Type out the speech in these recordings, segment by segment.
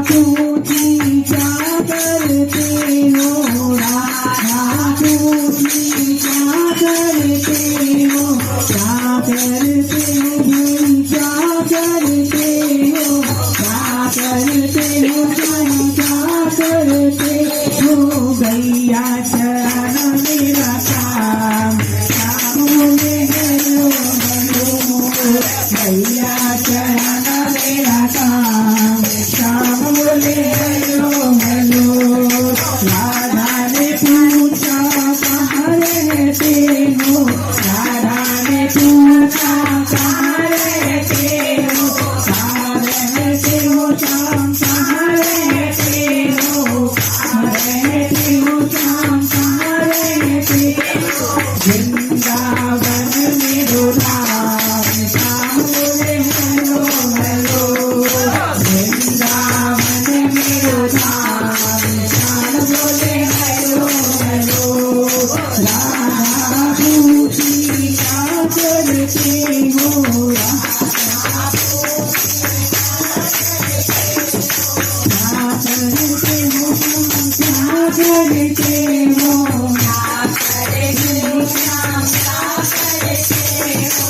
पूछी क्या करते हो राधा पूछी क्या करते हो क्या करते हो क्या करते हो क्या करते हो क्या करते हो गैया चरण मेरा काम बोले हेलो हेलो गैया चरण मेरा काम श्याम बोले हेलो हेलो राधा ने पूछा कहाँ रहते हो राधा ने पूछा कहाँ रहते हो कहाँ रहते हो श्याम कहाँ रहते हो रहते हो श्याम कहाँ रहते हो वृंदावन में राम श्याम बोले हेलो हेलो वृंदावन में राम श्याम बोले हेलो हेलो राधा पूछी क्या करते हो क्या करते हो क्या करते हो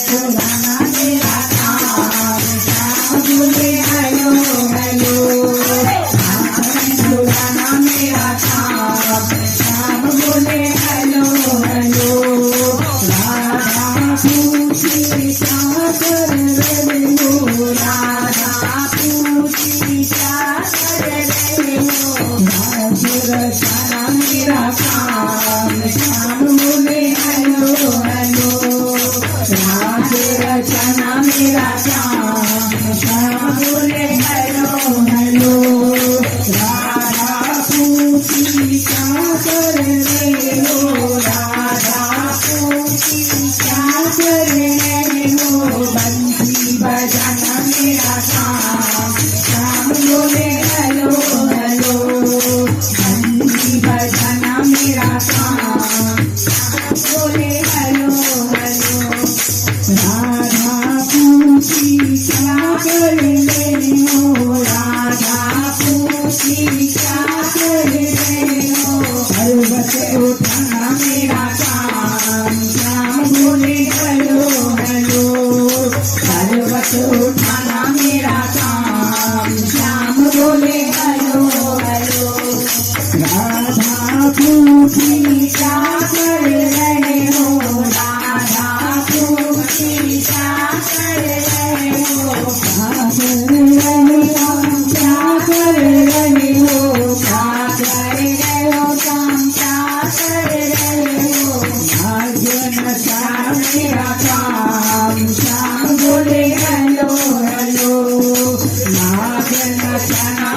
पुराना मेरा काम श्याम बोले हेलो हेलो पुराना मेरा काम श्याम बोले हेलो हेलो राधा पूछी क्या कर रहे हो राधा पूछी क्या कर रहे हो रचना मेरा काम श्याम बोले हेलो हेलो रचना मेरा काम श्याम बोले हेलो हेलो राधा पूछी क्या कर रहे हो राधा पूछी क्या कर रहे हो बंसी बजाना मेरा काम श्याम बोले हेलो हेलो बंसी बजाना मेरा काम बोले हेलो हेलो राधा पूछी क्या कर रहे हो राधा पूछी क्या कर रहे हो पर्वत उठाना मेरा काम श्याम बोले हेलो हेलो पर्वत उठाना मेरा काम श्याम बोले हेलो हेलो राधा पूछी क्या कर रहे हो राधा पूछी क्या कर रहे हो क्या कर रहे हो क्या कर रहे हो क्या कर रहे हो काम क्या कर रहे हो भजन श्याम मेरा काम श्याम बोले हेलो हेलो भजन श्याम